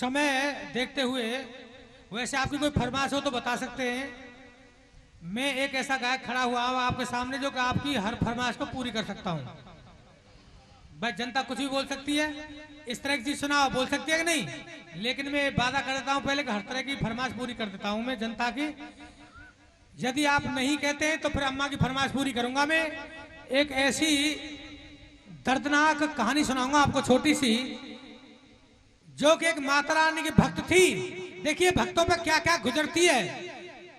समय देखते हुए वैसे आपकी कोई फरमाइश हो तो बता सकते हैं। मैं एक ऐसा गायक खड़ा हुआ हूं आपके सामने जो कि आपकी हर फरमाइश को पूरी कर सकता हूं। भाई जनता कुछ भी बोल सकती है, इस तरह की चीज सुनाओ बोल सकती है कि नहीं, लेकिन मैं वादा कर देता हूं पहले कि हर तरह की फरमाइश पूरी कर देता हूं मैं जनता की। यदि आप नहीं कहते हैं तो फिर अम्मा की फरमाइश पूरी करूंगा मैं। एक ऐसी दर्दनाक कहानी सुनाऊंगा आपको छोटी सी, जो कि एक माता रानी की भक्त थी। देखिए भक्तों पर क्या क्या गुजरती है,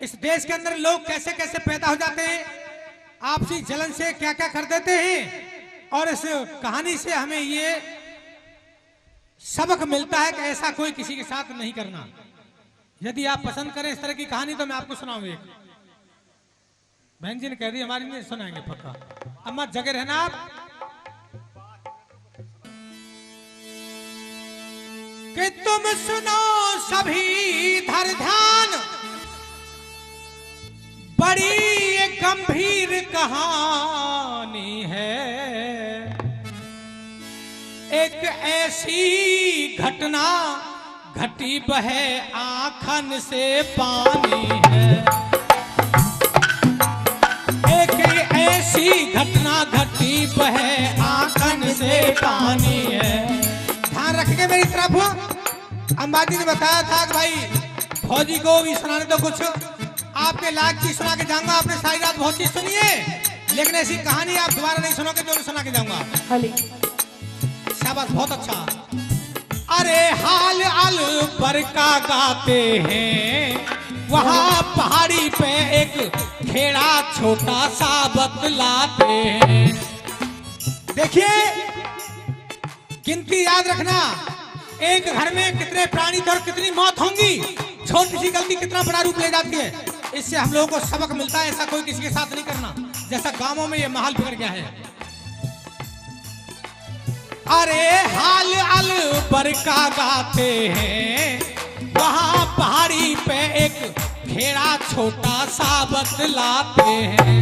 इस देश के अंदर लोग कैसे कैसे पैदा हो जाते हैं, आपसी जलन से क्या क्या कर देते हैं। और इस कहानी से हमें ये सबक मिलता है कि ऐसा कोई किसी के साथ नहीं करना। यदि आप पसंद करें इस तरह की कहानी तो मैं आपको सुनाऊंगी। एक बहन जी ने कह दी हमारी नहीं सुनाएंगे पक्का। अम्मा जगह रहना आप। कि तुम सुनो सभी धर ध्यान, बड़ी एक गंभीर कहानी है। एक ऐसी घटना घटी बहे आंखन से पानी है। एक ऐसी घटना घटी बहे आंखन से पानी है। ध्यान रखेंगे मेरी तरफ। अंबाजी ने बताया था कि भाई फौजी को भी सुनाने तो कुछ आपके लायक चीज सुना के जाऊंगा। आपने सारी रात बहुत चीज सुनी है, लेकिन ऐसी कहानी आप दोबारा नहीं सुनोगे जो मैं सुना के जाऊंगा। शाबाश बहुत अच्छा। अरे हाल अल पर का गाते हैं, वहां पहाड़ी पे एक खेड़ा छोटा सा बतलाते हैं। देखिए गिनती याद रखना, एक घर में कितने प्राणी थे और कितनी मौत होंगी। छोटी सी गलती कितना बड़ा रूप ले जाती है। इससे हम लोगों को सबक मिलता है, ऐसा कोई किसी के साथ नहीं करना जैसा गांवों में ये माहौल बिगड़ गया है। अरे हाल अल पर का गाते हैं, वहां पहाड़ी पे एक खेड़ा छोटा सा बतलाते हैं।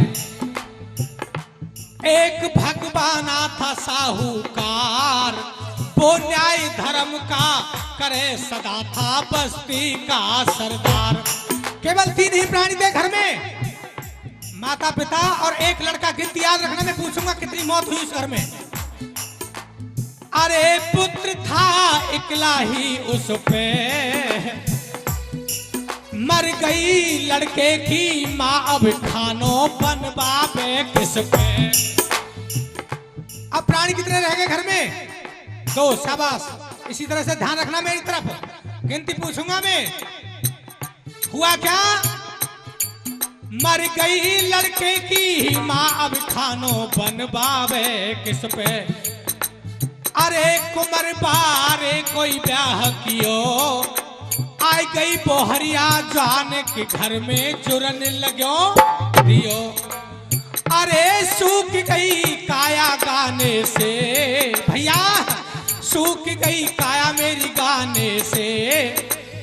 एक भगवाना था साहूकार, वो न्याय धर्म का करे सदा था बस्ती का सरदार। केवल 3 ही प्राणी थे घर में, माता पिता और एक लड़का। गिनती याद रखना, मैं पूछूंगा कितनी मौत हुई उस घर में। अरे पुत्र था इकला ही उस पे, मर गई लड़के की माँ, अब खानो बनवावे किस पे। अब प्राणी कितने रह गए घर में? 2। शाबाश। इसी तरह से ध्यान रखना मेरी तरफ। गिनती पूछूंगा मैं। हुआ क्या? मर गई लड़के की माँ, अब खानो बनवावे किस पे। अरे कुंवर बारे कोई ब्याह कियो, आई गई बोहरिया जान के घर में जुरन लगो दियो। अरे सूख गई काया गाने से, भैया सूख गई काया मेरी गाने से।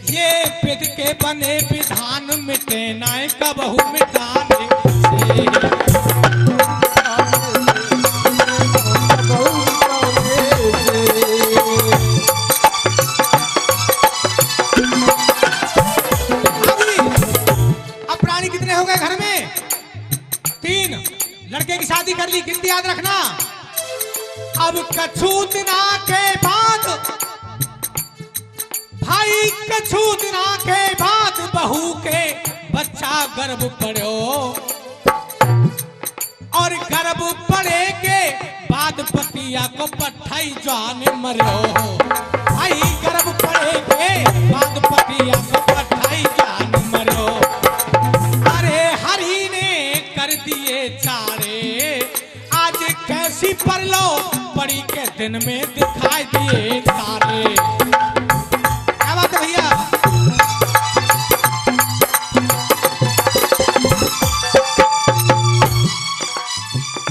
ये पिद के बने विधान मिटे ना कबहू मिटाने से। अब प्राणी कितने हो गए घर में? 3। लड़के की शादी कर ली। गिनती याद रखना। अब कछु दिना के बाद, भाई कछु दिना के बाद बहू के बच्चा गर्भ पड़ो, और गर्भ पड़े के बाद पतिया को पठाई जान मरो। भाई गर्भ पड़े के बाद पतिया को पठाई जान मरो। अरे हरि ने कर दिए चारे, आज कैसी परलो पड़ी के दिन में दिखाई दिए तारे। क्या बात है भैया?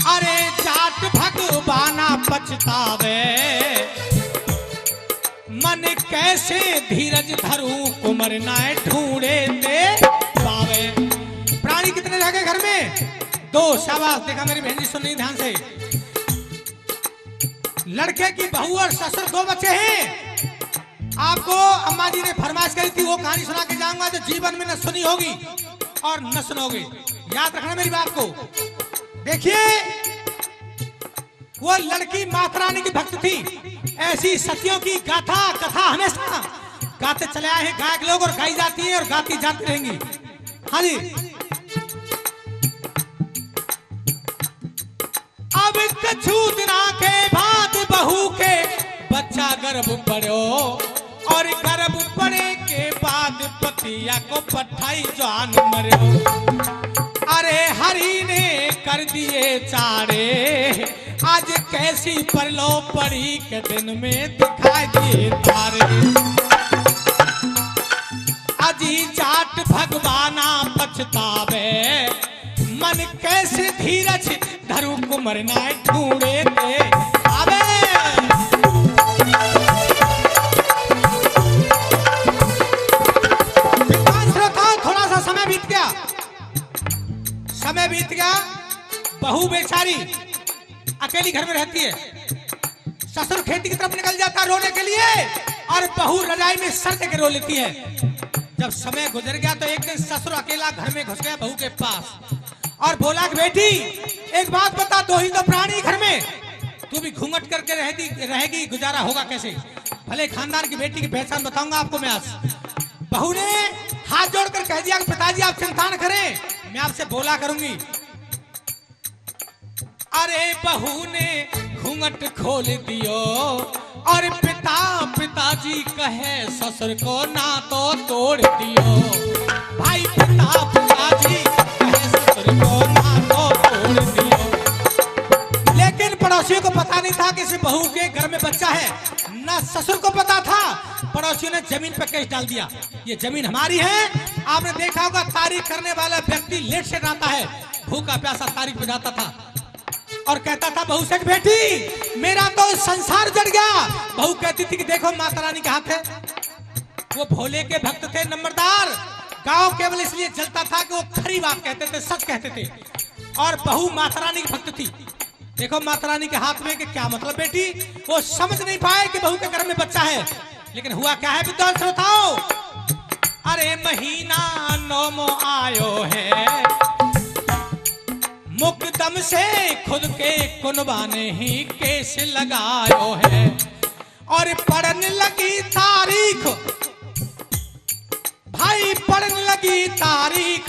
अरे जाट भगवाना पछतावे, मन कैसे धीरज धरू कुमर नाय ढूंढे ते पावे। प्राणी कितने रह गए घर में? 2। शाबाश। देखा मेरी बहन जी, सुन रही ध्यान से। लड़के की बहू और ससुर 2 बच्चे हैं। आपको अम्मा जी ने फरमाइश करी थी, वो कहानी सुना के जाऊंगा जो जीवन में न सुनी होगी और न सुनोगे। याद रखना मेरी बात को। देखिए, वो लड़की माता रानी की भक्त थी। ऐसी सतियों की गाथा कथा हमेशा गाते चले आए हैं गायक लोग, और गाई जाती है और गाती जाती रहेंगी। हाँ जी। अब कछु दिना के बाद बहू के बच्चा गर्भ पड़ो, और गर्भ पड़े के बाद पतिया को पठाई जान मरो। अरे हरि ने कर दिए चारे, आज कैसी परलो पड़ी के दिन में दिखाई दिए तारे। अजी जाट भगवाना पछतावे, मन कैसे धीरज धरु कुमर नाय ढूंढे थे आवे। थोड़ा सा समय बीत गया, समय बीत गया। बहू बेचारी अकेली घर में रहती है। ससुर खेती की तरफ निकल जाता रोने के लिए, और बहू रजाई में सर दे के रो लेती है। जब समय गुजर गया तो एक दिन ससुर अकेला घर में घुस गया बहू के पास और बोला कि बेटी एक बात बता, दो ही तो प्राणी घर में, तू भी घूंघट करके रहेगी, गुजारा होगा कैसे? भले खानदान की बेटी की पहचान बताऊंगा आपको मैं आज। बहू ने हाथ जोड़कर कह दिया कि पिताजी आप चिंता न करें, मैं आपसे बोला करूंगी। अरे बहू ने घूंघट खोल दियो, और पिताजी कहे ससुर को ना तो तोड़ दियो। भाई पिताजी कहे ससुर को ना तो तोड़ दियो। लेकिन पड़ोसियों को पता नहीं था कि इस बहू के घर में बच्चा है, ना ससुर को पता था। पड़ोसियों ने जमीन पर केस डाल दिया, ये जमीन हमारी है। आपने देखा होगा तारीख करने वाला व्यक्ति लेट से आता है, भूखा प्यासा तारीख पे जाता था और कहता था बहू से, बेटी मेरा तो संसार जड़ गया। बहू कहती थी कि देखो माता रानी के हाथ है। वो भोले के भक्त थे, नंबरदार। गांव केवल इसलिए जलता था कि वो खरी बात कहते थे, सच कहते थे। और बहू माता रानी की भक्त थी। देखो माता रानी के हाथ में कि क्या मतलब बेटी। वो समझ नहीं पाए कि बहू के घर में बच्चा है। लेकिन हुआ क्या है विद्वान श्रोताओ, अरे महीना नौमो आयो है, मुकदम से खुद के कुनबा ने ही केस लगायो है। और पढ़ने लगी तारीख, भाई पढ़ने लगी तारीख,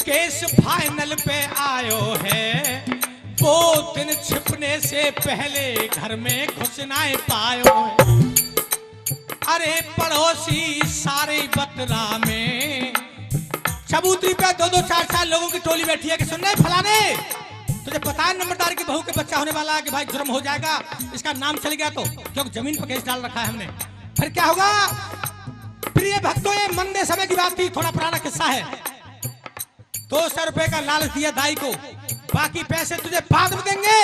केस फाइनल पे आयो है। वो दिन छिपने से पहले घर में घुसना पायो है। अरे पड़ोसी सारे बतरा में चबूतरी पे 2-2 4-4 लोगों की टोली बैठी है कि सुन रहे फलाने, तुझे पता है नंबरदार की बहू के बच्चा होने वाला है कि भाई जुर्म हो जाएगा, इसका नाम चल गया तो, क्योंकि जमीन पर केस डाल रखा है हमने। फिर क्या होगा? प्रिय भक्तों, ये मंदे समय की बात थी, थोड़ा पुराना किस्सा है। 200 रुपए का लालच दिया दाई को, बाकी पैसे तुझे बाद में देंगे,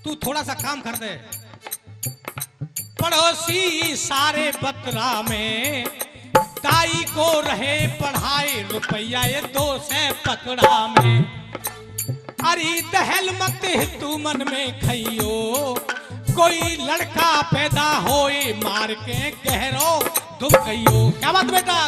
तू थोड़ा सा काम कर दे। पड़ोसी सारे बतरा में दाई को रहे पढ़ाई, रुपया ये 200 पकड़ा में। अरे दहल मत तू मन में खइयो, कोई लड़का पैदा होए मार के गहरो दुख गइयो। क्या बात बेटा?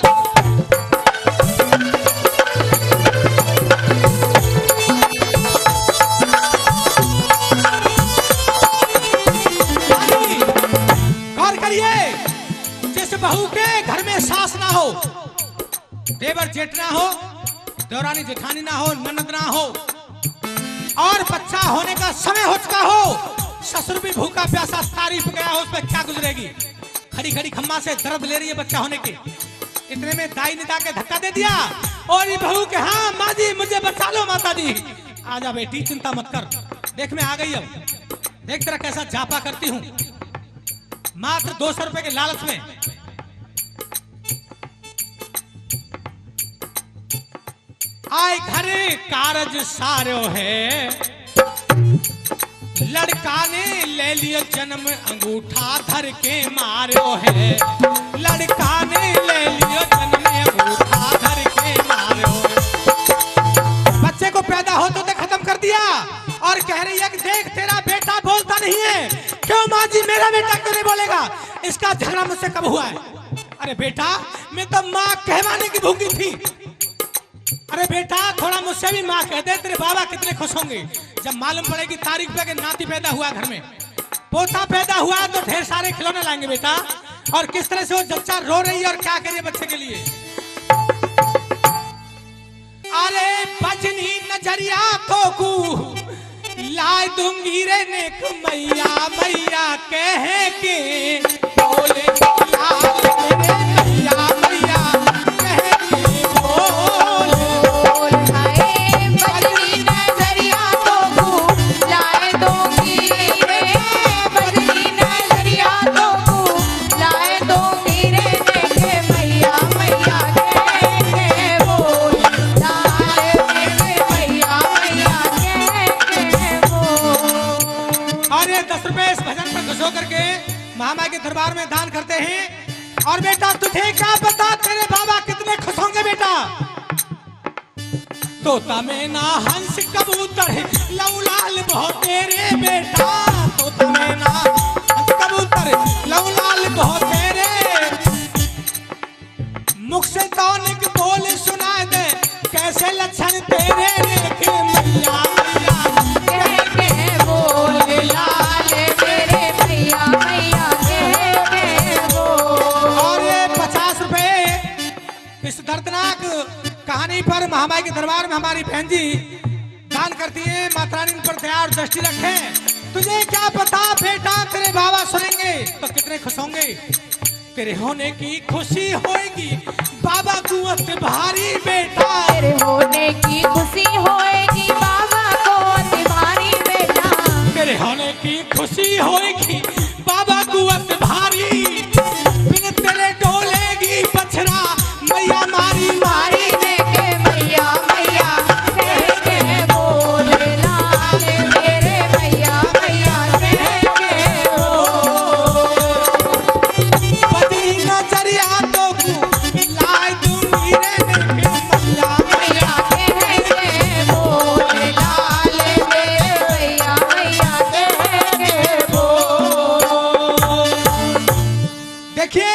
गौर करिए, जिस बहू के घर में सास ना हो, देवर जेठ ना हो, दौरानी जेठानी ना हो, ननद ना हो, और बच्चा होने का समय हो चुका हो, ससुर भी भूखा प्यासा तारीफ गया हो, उस पर क्या गुजरेगी? खड़ी खड़ी खम्मा से दर्द ले रही है बच्चा होने की। इतने में दाई ने जाके धक्का दे दिया और ये बहू के, हाँ माँ जी मुझे बचा लो, माता जी आजा बेटी, चिंता मत कर, देख मैं आ गई। अब देख तेरा कैसा जापा करती हूँ। मात्र 200 रुपए के लालच में आए घर कारज सारो है, लड़का ने ले लियो जन्म अंगूठा धर के मारो है। लड़का ने ले लियो जन्म अंगूठा धर के मारो है। बच्चे को पैदा हो तो खत्म कर दिया और कह रही है कि देख तेरा बेटा बोलता नहीं है, क्यों माँ जी मेरा बेटा क्यों नहीं बोलेगा? इसका झगड़ा मुझसे कब हुआ है? अरे बेटा मैं तो माँ कहवाने की भूखी थी। अरे बेटा थोड़ा मुझसे भी माँ कह दे, तेरे बाबा कितने खुश होंगे जब मालूम पड़ेगी तारीख पे कि नाती पैदा हुआ घर में, पोता पैदा हुआ तो ढेर सारे खिलौने लाएंगे बेटा। और किस तरह से वो बच्चा रो रही है और क्या करिए बच्चे के लिए। अरे बजनी नजरिया तो कू लाए दूंगी रे नेक मैया, मैया कह के बोले लाल मेरे मैया, मैया कह के बोले हाय बजनी नजरिया तो कू लाए दूंगी रे, बजनी नजरिया तो कू लाए दूंगी रे नेक मैया, मैया कह के बोल लाल मेरे मैया, मैया कह के बोल। और ये 10 रुपए इस भजन पर खुश होकर के महामाई के दरबार में दान करते हैं। और बेटा तुझे क्या पता तेरे बाबा कितने खुश होंगे बेटा। तोता में ना हंस कबूतर लौलाल बहुत तेरे बेटा, तोता में ना हंस कबूतर लौलाल बहुत तेरे, मुख से तौनिक बोल सुना दे कैसे लक्षण तेरे देखे मैया, मैया कह के बोल लाल मेरे मैया, मैया कह के बोल। और ये 50 रुपए इस दर्दनाक कहानी पर महामाई के दरबार में हमारी बहन जी दान करती है। माता रानी इन पर दया और दृष्टि रखे। तुझे क्या पता बेटा तेरे बाबा सुनेंगे तो कितने खुश होंगे। तेरे होने की खुशी होएगी बाबा कुवत भारी बेटा, तेरे होने की खुशी होएगी बाबा को तुम्हारी बेटा, तेरे होने की खुशी होएगी बाबा कुवत भारी, बिन तेरे डोलेगी बछड़ा मैया मारी मारी। के मैया, मैया कह के बोल लाल मेरे मैया, मैया कह के बोल। बजनी नजरिया तो लाए दूंगी रे नेक मैया, मैया कह के बोल लाल मेरे मैया, मैया कह के बोल। देखिए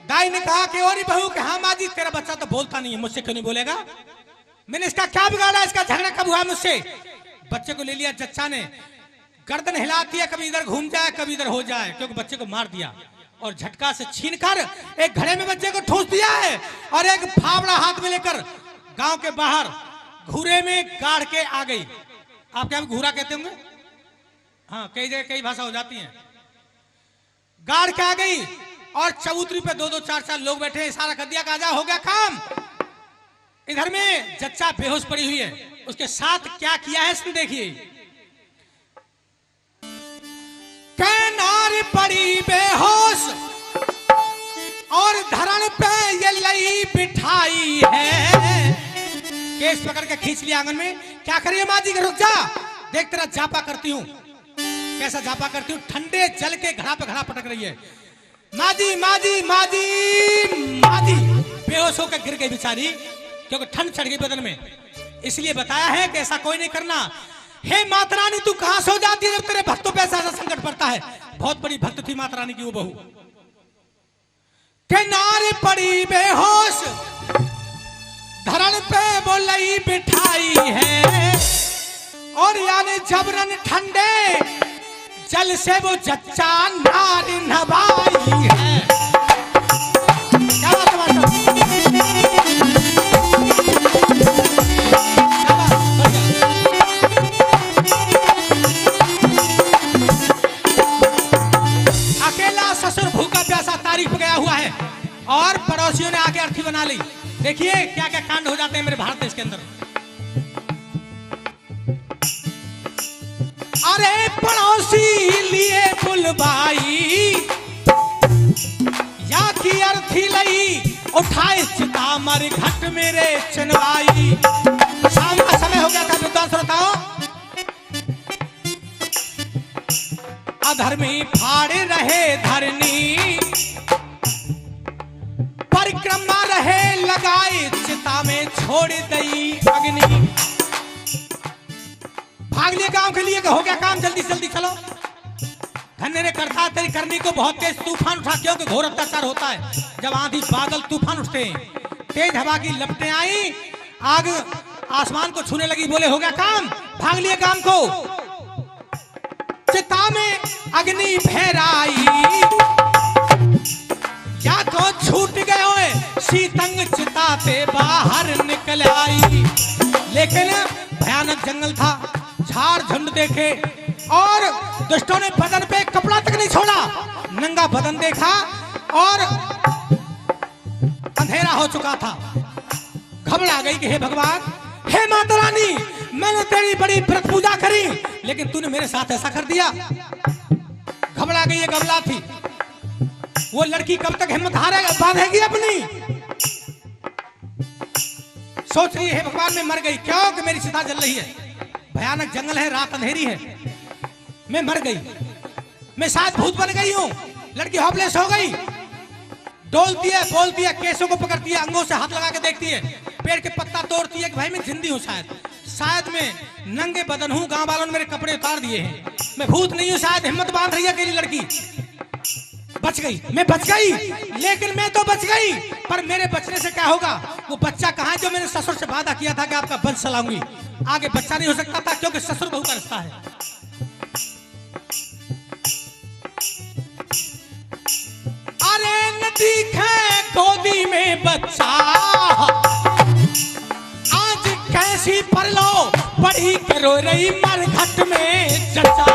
दाई ने कहा कि और बहू कि हाँ माँ जी तेरा बच्चा तो बोलता नहीं है, मुझसे क्यों नहीं बोलेगा? मैंने इसका क्या बिगाड़ा? इसका झगड़ा कब हुआ मुझसे? बच्चे को ले लिया जच्चा ने, गर्दन हिलाती है, कभी इधर घूम जाए कभी इधर हो जाए, क्योंकि बच्चे को मार दिया और झटका से छीनकर एक घड़े में बच्चे को ठूस दिया है और एक फावड़ा हाथ में लेकर गांव के बाहर घूरे में गाड़ के आ गई। आप क्या घूरा कहते होंगे? हाँ कई जगह कई भाषा हो जाती है। गाड़ के आ गई और चबूतरी पे 2-2 4-4 लोग बैठे, इशारा कर दिया कि आजा हो गया काम। इधर में जच्चा बेहोश पड़ी हुई है, उसके साथ क्या किया है इसने देखिए। कैनार पड़ी बेहोश और धरण पे ये लई बिठाई है, केस पकड़ के खींच लिया आंगन में। क्या करिए माँ जी? रुक जा, देख तेरा जापा करती हूँ। कैसा जापा करती हूँ? ठंडे जल के घड़ा पे घड़ा पटक रही है। माँ जी माँ जी माँ जी माँ जी, बेहोश होकर गिर गई बेचारी, क्योंकि ठंड चढ़ गई बदन में। इसलिए बताया है कि ऐसा कोई नहीं करना। हे माता रानी तू कहां सो जाती है जब तेरे भक्तों पे ऐसा संकट पड़ता है? बहुत बड़ी भक्त थी माता रानी की वो बहू। किनारे पड़ी बेहोश धरण पे बोलई बिठाई है, और यानी जबरन ठंडे जल से वो जच्चा नारी नभाई है। क्या बात अकेला ससुर भूखा प्यासा तारीख पे गया हुआ है और पड़ोसियों ने आके अर्थी बना ली। देखिए क्या क्या कांड हो जाते हैं मेरे भारत देश के अंदर। अरे पड़ोसी लिए बुलवाई या की अर्थी लई उठाए चिता मर घट मेरे चनवाई। शाम का समय हो गया था विद्वान श्रोताओं। अधर्मी फाड़ रहे धरनी, परिक्रमा रहे लगाए चिता में छोड़ दई अग्नि। भाग लिए काम के लिए हो गया काम, जल्दी जल्दी चलो। धन्य ने करता तेरी करनी को बहुत तेज तूफान उठा, क्योंकि घोर अत्याचार होता है जब आंधी बादल तूफान उठते हैं। तेज हवा की लपटें आई, आग आसमान को छूने लगी, बोले हो गया काम, भाग लिए काम को। चिता में अग्नि भैराई, या तो छूट गए होए शीतंग चिता से बाहर निकल आई। लेकिन भयानक जंगल था, झाड़ झुंड देखे और दुष्टों ने बदन पे कपड़ा तक नहीं छोड़ा, नंगा बदन देखा और अंधेरा हो चुका था। घबरा गई कि हे भगवान, हे माता रानी, मैंने तेरी बड़ी व्रत पूजा करी लेकिन तूने मेरे साथ ऐसा कर दिया। घबरा गई, ये घबरा थी। वो लड़की कब तक हिम्मत हारेगा, बांधेगी अपनी। सोच रही है भगवान मैं मर गई, क्यों कि मेरी चिता जल रही है, भयानक जंगल है, रात अंधेरी है, मैं मर गई, मैं शायद भूत बन गई हूं। लड़की होपलेस हो गई, डोलती है, बोलती है, केसों को पकड़ती है, अंगों से हाथ लगा के देखती है, पेड़ के पत्ता तोड़ती है कि भाई मैं जिंदी हूं, शायद मैं नंगे बदन हूं, गांव वालों ने मेरे कपड़े उतार दिए हैं, मैं भूत नहीं हूं, शायद हिम्मत बांध रही है अकेली लड़की। बच गई, मैं बच गई, लेकिन मैं तो बच गई, पर मेरे बचने से क्या होगा? वो बच्चा कहां है जो मैंने ससुर से वादा किया था कि आपका वंश चलाऊंगी? आगे बच्चा नहीं हो सकता था क्योंकि ससुर बहू का रिश्ता है। अरे नदी है गोदी में बच्चा, आज कैसी पर लो बड़ी करो रही मरघट में चचा,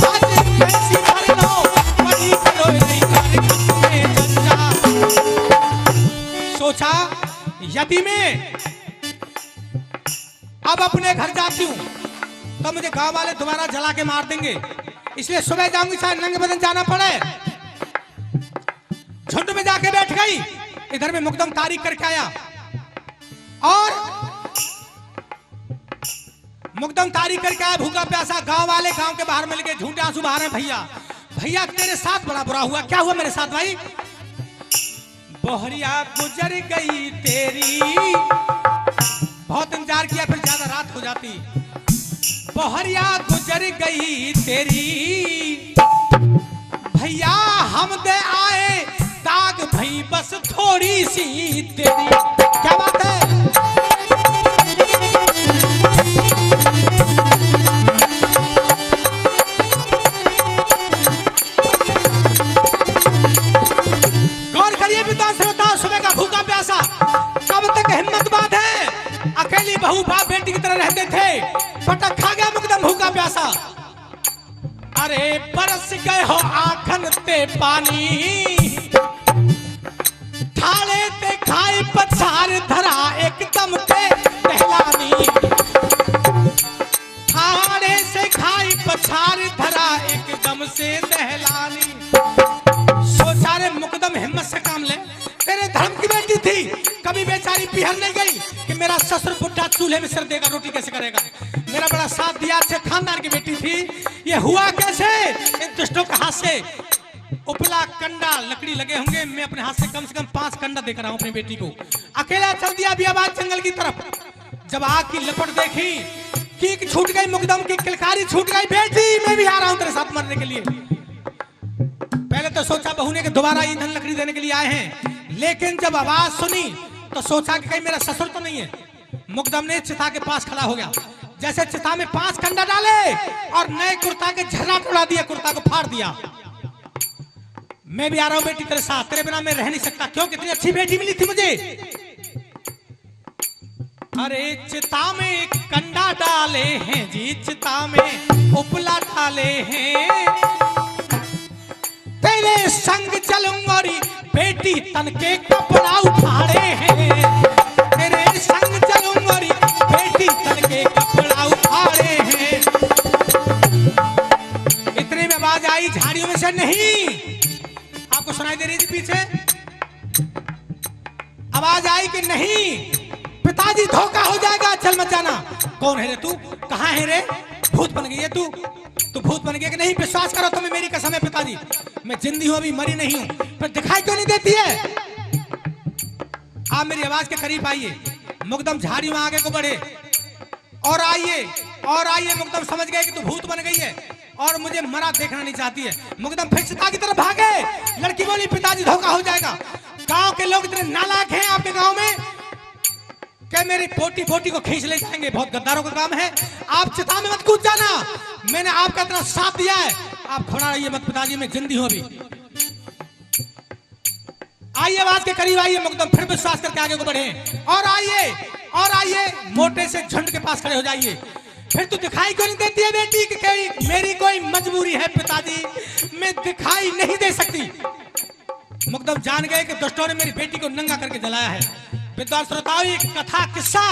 आज कैसी पर लो बड़ी करो रही मरघट में चचा। सोचा यदि मैं अब अपने घर जाती हूं तो मुझे गांव वाले दोबारा जला के मार देंगे, इसलिए सुबह जाऊंगी, शायद नंगे बदन जाना पड़े। झुंड में जाके बैठ गई, इधर में मुकदम तारीख करके आया और मुकदम तारीख करके आया, भूखा प्यासा। गांव वाले गांव के बाहर मिल गए, झूठे आंसू बहा रहे हैं, भैया भैया तेरे साथ बड़ा बुरा हुआ। क्या हुआ मेरे साथ भाई? बोहरिया गुजर गई तेरी, बहुत इंतजार किया फिर ज्यादा रात हो जाती। बोहरिया गुजर गई तेरी, भैया हम दे आए दाग भई बस थोड़ी सी तेरी। क्या बात है? गौर करिए पिता श्रोता, सुबह का भूखा प्यासा, कब तक हिम्मत बात है? अकेली बहू बाप बेटी की तरह रहते थे, पटक खा गया मुकदम भूखा प्यासा। अरे बरस गए हो आंखन ते पानी, थाले ते खाई पछार धरा एकदम ते दहलानी, थाले से खाई पछार धरा एकदम से दहलानी। सोचा रे मुकदम हिम्मत से काम ले, तेरे धर्म की बेटी थी, कभी बेचारी पिहर नहीं गई कि मेरा ससुर बुढ़ा चूल्हे में सिर देगा, रोटी कैसे करेगा। मेरा बड़ा साथ दिया, अच्छे खानदान की बेटी थी। ये हुआ कैसे? इन दुष्टों के हाथ से उपला कंडा लकड़ी लगे होंगे, मैं अपने हाथ से कम 5 कंडा देकर रहा हूं अपनी बेटी को। अकेला चल दिया बियाबाद जंगल की तरफ। जब आग की लपट देखी, कीक छूट गई, मुकदम की किलकारी छूट गई, बेटी मैं भी आ रहा हूं तेरे साथ मरने के लिए। पहले तो सोचा बहू ने कि दोबारा ईंधन लकड़ी देने के लिए आए हैं, लेकिन जब आवाज सुनी तो सोचा कि कहीं मेरा ससुर तो नहीं है। मुकदम ने चिता के पास खड़ा हो गया, जैसे चिता में 5 कंडा डाले और नए कुर्ता के झर्रा उड़ा दिया, कुर्ता को फाड़ दिया। मैं भी आ रहा हूं बेटी तेरे साथ, तेरे बिना मैं रह नहीं सकता, क्यों कितनी अच्छी बेटी मिली थी मुझे। अरे चिता में कंडा डाले हैं जी, चिता में उपला डाले हैं, तेरे संग चलूंगा और बेटी तन के कपड़ा उठाड़े हैं, तेरे संग चलूंगा और बेटी तन के कपड़ा उठाड़े हैं। इतने में आवाज आई झाड़ियों में से, नहीं आपको सुनाई दे रही थी पीछे आवाज आई कि नहीं पिताजी धोखा हो जाएगा, चल मत जाना। कौन है रे तू? कहां है रे? भूत बन गई है तू? तू भूत बन गया कि नहीं? विश्वास करो तुम्हें मेरी कसम है पिताजी, मैं जिंदी हूं, अभी मरी नहीं हूं, पर दिखाई क्यों नहीं देती है? आप मेरी आवाज के करीब आइए। मुकदम झाड़ियों में आगे को बढ़े और आइए और आइए। मुकदम समझ गए कि तू भूत बन गई है, और मुझे मरा देखना नहीं चाहती है। मुकदम फिर सीता की तरफ भागे। लड़की बोली पिताजी धोखा हो जाएगा। गांव के लोग इतने नालायक हैं आपके गांव में कि मेरी पोटी को खींच ले जाएंगे। बहुत गद्दारों का काम है। आप चिता में मत कूद जाना, मैंने आपका इतना साथ दिया है, आप खड़ा रहिए मत पिताजी, मैं जिंदी हूं अभी। आइए बात के करीब आइए। मुकदम फिर विश्वास करके आगे को बढ़े और आइए मोटे से झुंड के पास खड़े हो जाइए। फिर तू दिखाई क्यों नहीं देती है बेटी कि मेरी कोई मजबूरी है पिताजी, मैं दिखाई नहीं दे सकती। मुकदम जान गए कि दुष्टों ने मेरी बेटी को नंगा करके जलाया है। विद्वान श्रोताओं, ये कथा किस्सा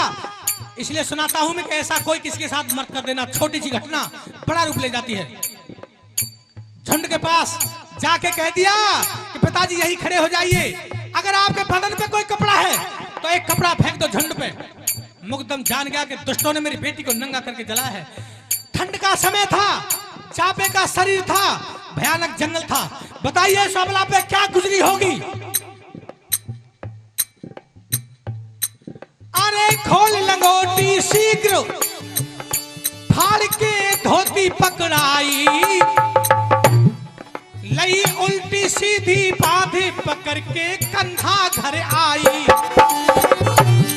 इसलिए सुनाता हूं मैं कि ऐसा कोई किसी के साथ मत कर देना। छोटी सी घटना बड़ा रूप ले जाती है। झुंड के पास जाके कह दिया कि पिताजी यही खड़े हो जाइए, अगर आपके बदन पे कोई कपड़ा है तो एक कपड़ा फेंक दो झुंड पे। मुकदम जान गया कि दुष्टों ने मेरी बेटी को नंगा करके जलाया है। ठंड का समय था, चापे का शरीर था, भयानक जंगल था। बताइए सबला पे क्या गुजरी होगी। अरे खोल लंगोटी शीघ्र फाड़ के धोती पकड़ाई, लई उल्टी सीधी बाधे पकड़ के कंधा घर आई।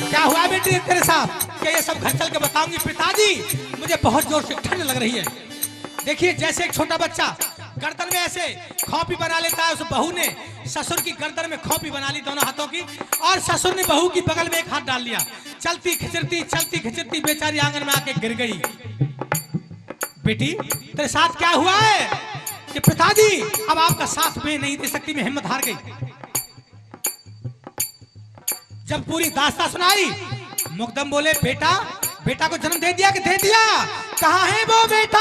क्या हुआ बेटी तेरे साथ? क्या ये सब घर चल के बताऊंगी पिताजी, मुझे बहुत जोर से ठंड लग रही है। देखिए जैसे एक छोटा बच्चा गर्दन में ऐसे खोपी बना लेता है, उस बहू ने ससुर की गर्दन में खोपी बना ली दोनों हाथों की, और ससुर ने बहू की बगल में एक हाथ डाल लिया। चलती खिचरती बेचारी आंगन में आके गिर गई। बेटी तेरे साथ क्या हुआ है? कि पिताजी अब आपका साथ मैं नहीं दे सकती, मैं हिम्मत हार गई। जब पूरी दास्तां सुनाई, मुकदम बोले बेटा को जन्म दे दिया कि दे दिया? कहाँ है वो बेटा?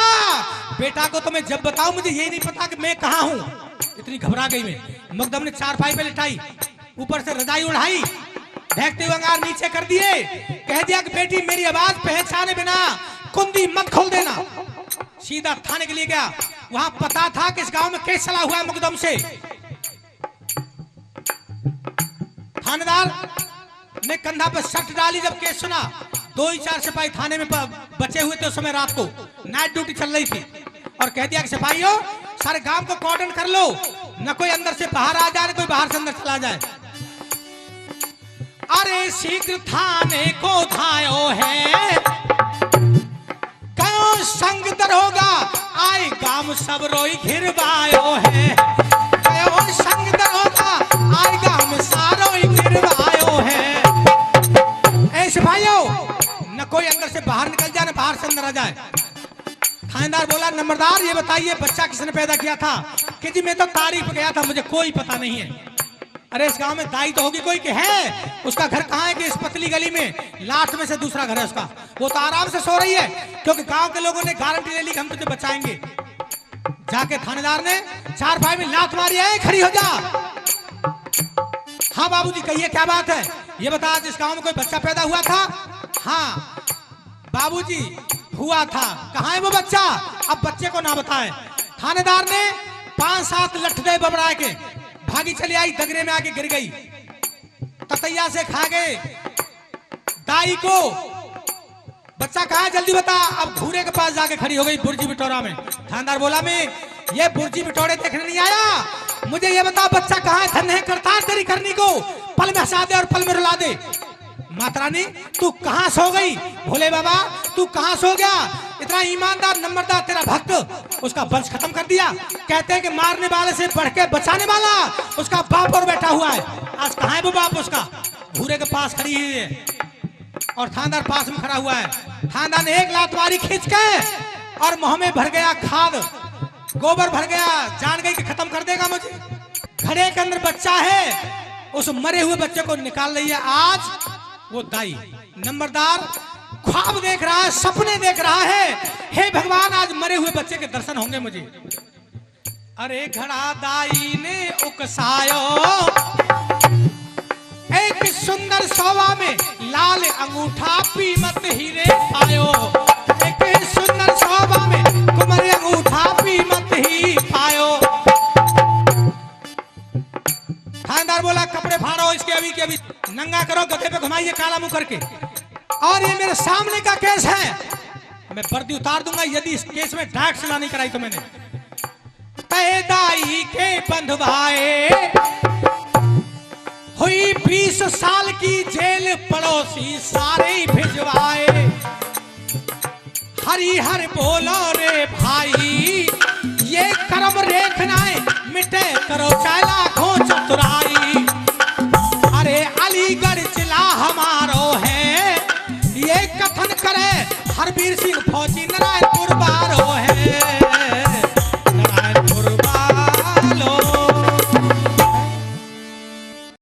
बेटा को तो मैं जब बताऊं मुझे यही नहीं पता कि मैं कहाँ हूं। इतनी घबरा गई मैं। मुकदम ने चारपाई पे लिटाई, ऊपर से रजाई उड़ाई, फेंकते हुए अंगार नीचे कर दिए, कह दिया कि बेटी मेरी आवाज पहचाने बिना कुंडी मत खोल देना। सीधा थाने के लिए गया। वहां पता था कि इस गांव में केस चला हुआ है मुकदम से। थानेदार ने कंधा पर शर्ट डाली। जब केस सुना, 2 ही 4 सिपाही थाने में बचे हुए थे उस समय, रात को नाइट ड्यूटी चल रही थी, और कह दिया कि सिपाहियों सारे गांव को कॉर्डन कर लो, न कोई अंदर से बाहर आ जाए, न कोई बाहर से अंदर चला जाए। अरे शीघ्र थाने को धायो है, कयो संग दरोगा आए गांव सब रोई घिरवायो है। कयो संग दरोगा आए गांव सारोई घिरवायो है। ऐ सिपाहियों न कोई अंदर से बाहर निकल जाए, न बाहर से अंदर आ जाए। थानेदार बोला नंबरदार ये बताइए बच्चा किसने पैदा किया था? कि जी मैं तो तारीफ गया था, मुझे कोई पता नहीं है। अरे इस गांव में दाई तो होगी कोई कि है? उसका घर कहाँ है? कि इस पतली गली में लास्ट में से दूसरा घर है उसका, वो तो आराम से सो रही है, क्योंकि गांव के लोगों ने गारंटी ले ली कि हम तुझे बचाएंगे। जाके थानेदार ने 4 भाई में लात मारी है, खड़ी हो जा। हाँ बाबूजी कहिए क्या बात है? ये बता आज इस गांव में कोई बच्चा पैदा हुआ था? हाँ बाबूजी हुआ था। कहाँ है वो बच्चा? अब बच्चे को ना बताए। थानेदार ने 5-7 लठ दे बबराए के, भागी चली आई, दगरे में आके गिर गई, ततैया से खा गए दाई को। बच्चा कहाँ है जल्दी बता। अब घूरे के पास जाके खड़ी हो गई बुर्जी बिटोरा में। थानेदार बोला मैं ये बुर्जी बिटोरे देखने नहीं आया, मुझे ये बता बच्चा कहाँ है? धन है करतार तेरी करनी को, पल में हंसा दे और पल में रुला दे। माता रानी तू कहाँ सो गई? भोले बाबा तू कहाँ सो गया? इतना ईमानदार नंबरदार तेरा भक्त, उसका वंश खत्म कर दिया। कहते हैं कि मारने वाले से बढ़ के बचाने वाला उसका बाप और बैठा हुआ है। आज कहाँ है वो बाप उसका? घूरे के पास खड़ी हुई है और थानेदार पास में खड़ा हुआ है। थानेदार ने एक लात मारी खींच के और मुंह में भर गया खाद, गोबर भर गया। जान गई कि खत्म कर देगा मुझे। घड़े के अंदर बच्चा है, उस मरे हुए बच्चे को निकाल रही है। आज वो दाई नंबरदार ख्वाब देख रहा है, सपने देख रहा है, हे भगवान आज मरे हुए बच्चे के दर्शन होंगे मुझे। अरे घड़ा दाई ने उकसायो, एक सुंदर सौवा में लाल अंगूठा पीमत हीरे पायो। एक सुंदर सौवा में कुमर अंगूठा पीमत ही पायो। थानेदार बोला कपड़े फाड़ो इसके, अभी के अभी नंगा करो, गधे पे घुमाइए काला मुंह करके। और ये मेरे सामने का केस है, मैं वर्दी उतार दूंगा यदि इस केस में डाक सजा नहीं कराई तो मैंने। पैदाई के बंधवाए हुई 20 साल की जेल, पड़ोसी सारे भिजवाए। हरिहर बोलो रे भाई, ये कर्म रेखना मिटे करो चाहे लाखों चतुराई। अरे अलीगढ़ जिला हमारो है, ये कथन करे हरबीर सिंह फौजी नारायण